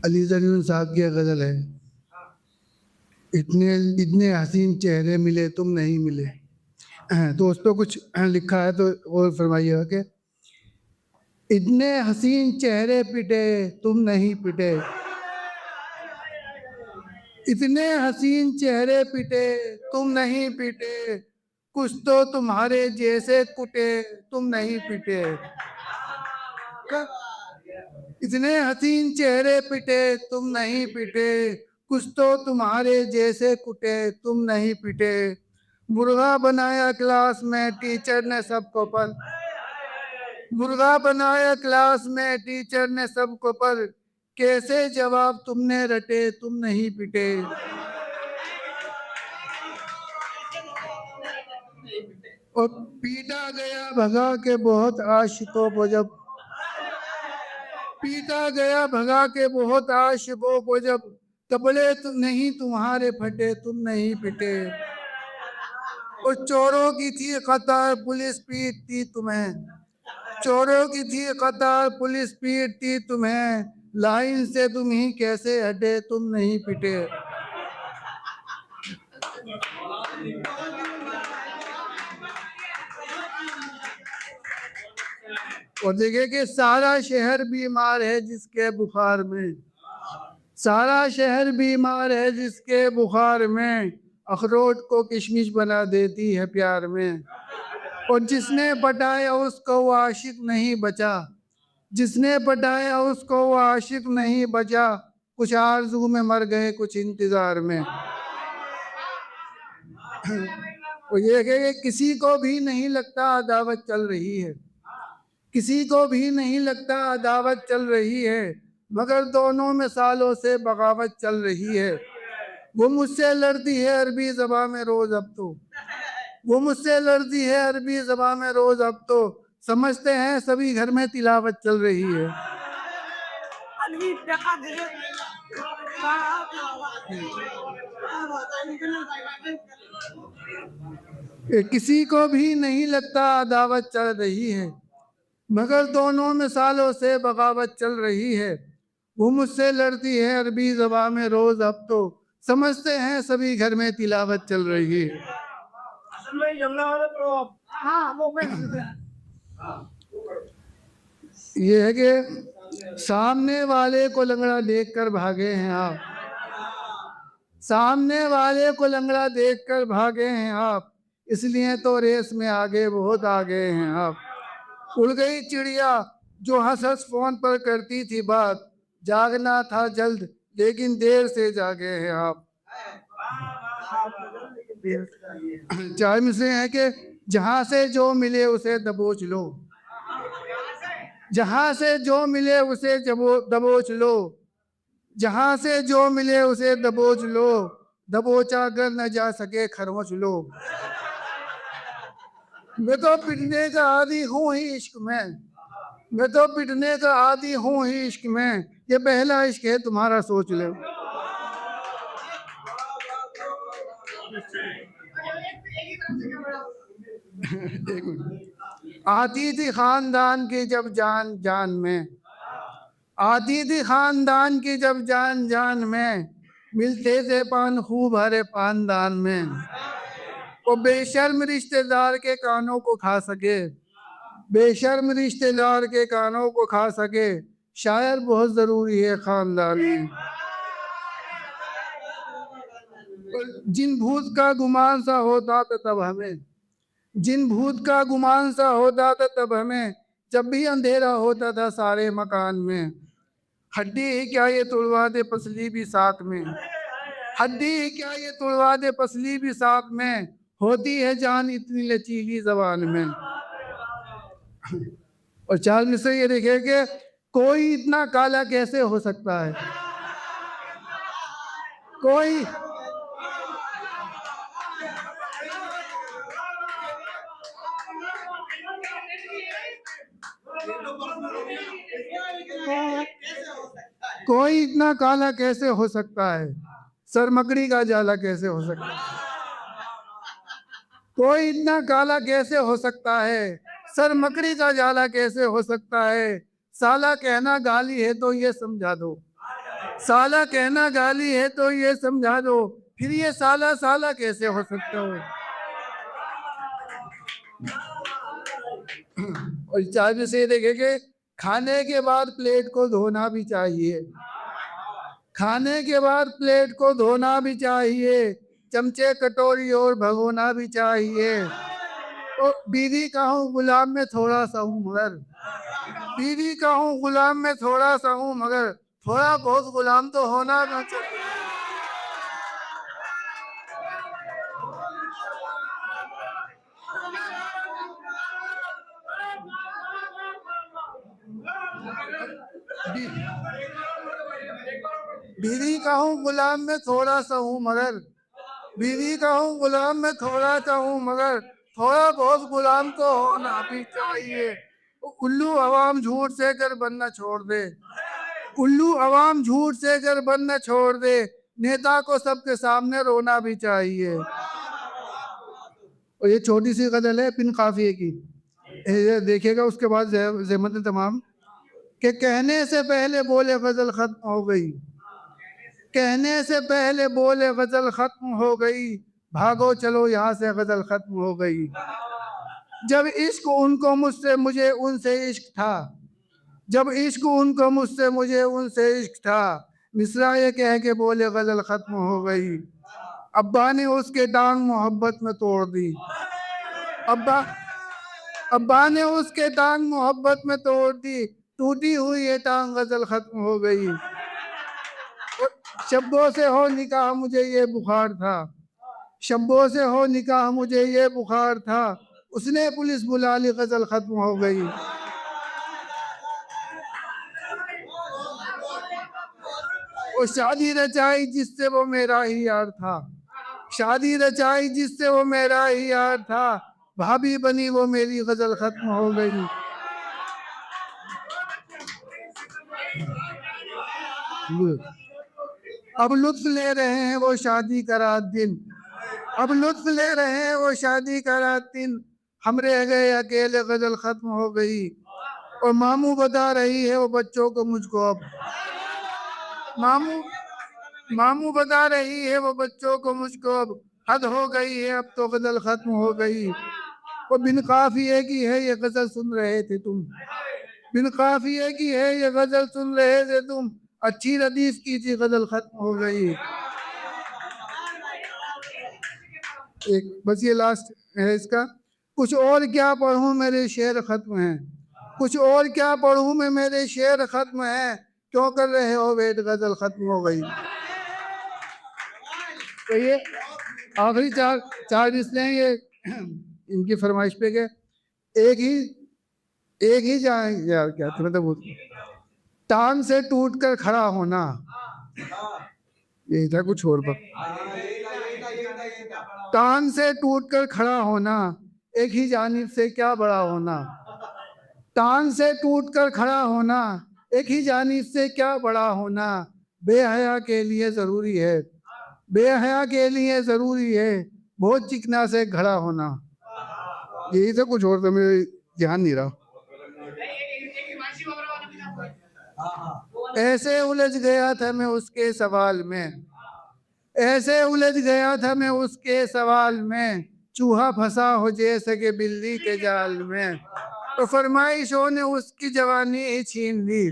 अली ज़रीन साहब की गज़ल है, इतने इतने हसीन चेहरे मिले तुम नहीं मिले। तो उस पर कुछ लिखा है, तो और फरमाइएगा कि इतने हसीन चेहरे पिटे तुम नहीं पिटे, इतने हसीन चेहरे पिटे तुम नहीं पिटे, कुछ तो तुम्हारे जैसे कुटे तुम नहीं पिटे। इतने हसीन चेहरे पिटे तुम नहीं पिटे, कुछ तो तुम्हारे जैसे कुटे तुम नहीं पिटे। मुर्गा बनाया क्लास में टीचर ने सबको पर, मुर्गा बनाया क्लास में टीचर ने सबको पर, कैसे जवाब तुमने रटे तुम नहीं पिटे। और पीटा गया भगा के बहुत आशिकों को जब, पीटा गया भगा के बहुत आशिकों को जब, कपड़े तो नहीं तुम्हारे फटे तुम नहीं पिटे। और चोरों की थी कतार पुलिस पीटती तुम्हें, चोरों की थी कतार पुलिस पीटती तुम्हें, लाइन से तुम ही कैसे हटे तुम नहीं पिटे। और देखिए कि सारा शहर बीमार है जिसके बुखार में, सारा शहर बीमार है जिसके बुखार में, अखरोट को किशमिश बना देती है प्यार में। और जिसने पटाया उसको वो आशिक नहीं बचा, जिसने पटाया उसको वो आशिक नहीं बचा, कुछ आरज़ू में मर गए कुछ इंतजार में। और ये है कि किसी को भी नहीं लगता अदावत चल रही है, किसी को भी नहीं लगता अदावत चल रही है, मगर दोनों में सालों से बगावत चल रही है। वो मुझसे लड़ती है अरबी ज़बान में रोज़ अब तो, वो मुझसे लड़ती है अरबी ज़बान में रोज़ अब तो, समझते हैं सभी घर में तिलावत चल रही है। किसी को भी नहीं लगता अदावत चल रही है, मगर दोनों में सालों से बगावत चल रही है। वो मुझसे लड़ती है अरबी ज़बान में रोज़ अब तो, समझते हैं सभी घर में तिलावत चल रही है। ये है कि सामने वाले को लंगड़ा देखकर भागे हैं आप, सामने वाले को लंगड़ा देखकर भागे हैं आप, इसलिए तो रेस में आगे बहुत आगे हैं आप। उड़ गई चिड़िया जो हंस हंस फोन पर करती थी बात, जागना था जल्द लेकिन देर से जागे हैं आप। चार मिसरे हैं कि जहां से जो मिले उसे दबोच लो, जहां से जो मिले उसे दबोच लो, जहां से जो मिले उसे दबोच लो, दबोचा कर न जा सके खरोच लो। मैं तो पिटने का आदी हूँ ही इश्क में, मैं तो पिटने का आदी हूँ ही इश्क में, ये पहला इश्क है तुम्हारा सोच लो। एक मिनट। आती थी खानदान की जब जान जान में, आती थी खानदान की जब जान जान में, मिलते थे पान खूब हरे पानदान में। वो बेशर्म रिश्तेदार के कानों को खा सके, बेशर्म रिश्तेदार के कानों को खा सके, शायर बहुत जरूरी है खानदान में। जिन भूत का गुमान सा होता था तब हमें, जिन भूत का गुमान सा होता था तब हमें, जब भी अंधेरा होता था सारे मकान में। हड्डी ही क्या ये तुड़वा दे पसली भी साथ में, हड्डी ही क्या ये तुड़वा दे पसली भी साथ में, होती है जान इतनी लचीली जबान में। और चार में से ये देखे कि कोई इतना काला कैसे हो सकता है, कोई कोई इतना काला कैसे हो सकता है, सर मकड़ी का जाला कैसे हो सकता है, कोई इतना काला कैसे हो सकता है, सर मकड़ी का जाला कैसे हो सकता है। साला कहना गाली है तो ये समझा दो, साला कहना गाली है तो ये समझा दो, फिर ये साला साला कैसे हो सकता हो। और चाय से देखे कि खाने के बाद प्लेट को धोना भी चाहिए, खाने के बाद प्लेट को धोना भी चाहिए, चमचे कटोरी और भगोना भी चाहिए। तो बीवी का हूँ गुलाम में थोड़ा सा हूँ मगर, बीवी का हूँ गुलाम में थोड़ा सा हूँ मगर, थोड़ा बहुत गुलाम तो होना ना चाहिए। बीवी का हूँ गुलाम में थोड़ा सा हूँ मगर, बीवी का हूँ गुलाम में थोड़ा सा हूँ मगर, थोड़ा बहुत गुलाम तो होना भी चाहिए। उल्लू अवाम झूठ से कर बनना छोड़ दे, उल्लू अवाम झूठ से कर बनना छोड़ दे, नेता को सबके सामने रोना भी चाहिए। और ये छोटी सी गजल है पिन काफिए की, ये देखिएगा। उसके बाद ज़हमत तमाम के कहने से पहले बोले गजल खत्म हो गई, कहने से पहले बोले गजल खत्म हो गई, भागो चलो यहाँ से गजल खत्म हो गई। जब इश्क उनको मुझसे मुझे उनसे इश्क था, जब इश्क उनको मुझसे मुझे उनसे इश्क था, मिसरा ये कह के बोले गजल खत्म हो गई। अब्बा ने उसके टांग मोहब्बत में तोड़ दी, अब्बा अब्बा ने उसके टांग मोहब्बत में तोड़ दी, टूटी हुई ये टांग गजल खत्म हो गई। शब्बों से हो निकाह मुझे ये बुखार था, शब्बों से हो निकाह मुझे ये बुखार था, उसने पुलिस बुला ली गजल खत्म हो गई। वो शादी रचाई जिससे वो मेरा ही यार था, शादी रचाई जिससे वो मेरा ही यार था, भाभी बनी वो मेरी गजल खत्म हो गई। अब लुत्फ ले रहे हैं वो शादी का रात दिन, अब लुत्फ ले रहे हैं वो शादी का रात दिन, हम रह गए अकेले गजल खत्म हो गई। और मामू बता रही है वो बच्चों को मुझको अब, मामू मामू बता रही है वो बच्चों को मुझको अब, हद हो गई है अब तो गजल खत्म हो गई। वो बिन काफिए की है ये गजल सुन रहे थे तुम, बिन काफिए की है ये गजल सुन रहे थे तुम, अच्छी रदीफ की थी गजल खत्म हो गई। एक बस ये लास्ट है इसका, कुछ और क्या पढ़ूं मेरे शेर खत्म हैं, कुछ और क्या पढ़ूं मैं मेरे शेर खत्म हैं, क्यों कर रहे हो वेट गजल खत्म हो गई। तो ये आखिरी चार चार मिसलें ये इनकी फरमाइश पे के एक ही जाए यार क्या थे मतलब, टांग से टूट कर खड़ा होना, यही था कुछ और पर, टांग से टूट कर खड़ा होना, एक ही जानिब से क्या बड़ा होना, टांग से टूट कर खड़ा होना, एक ही जानिब से क्या बड़ा होना, बेहया के लिए जरूरी है, बेहया के लिए जरूरी है, बहुत चिकना से घड़ा होना। यही था कुछ और तो मेरे ध्यान नहीं रहा। ऐसे उलझ गया था मैं उसके सवाल में, ऐसे उलझ गया था मैं उसके सवाल में, चूहा फंसा हो जैसे कि बिल्ली के जाल में। तो फरमाइशों ने उसकी जवानी ही छीन ली,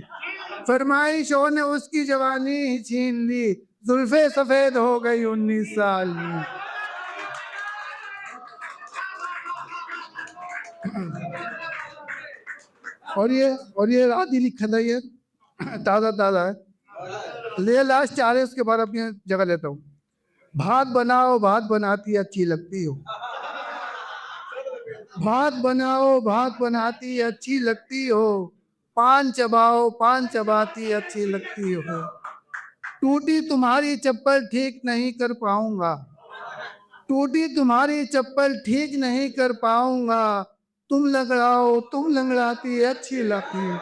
फरमाइशों ने उसकी जवानी ही छीन ली, जुल्फे सफेद हो गई 19 साल में। और ये रात ही लिखा था ये, ताज़ा ताज़ा है। ले लास्ट चार है उसके बाद अपनी जगह लेता हूँ। भात बनाओ भात बनाती अच्छी लगती हो, भात बनाओ भात बनाती अच्छी लगती हो, पान चबाओ पान चबाती अच्छी लगती हो, टूटी तुम्हारी चप्पल ठीक नहीं कर पाऊंगा, टूटी तुम्हारी चप्पल ठीक नहीं कर पाऊंगा, तुम लंगड़ाओ तुम लंगड़ाती अच्छी लगती हो।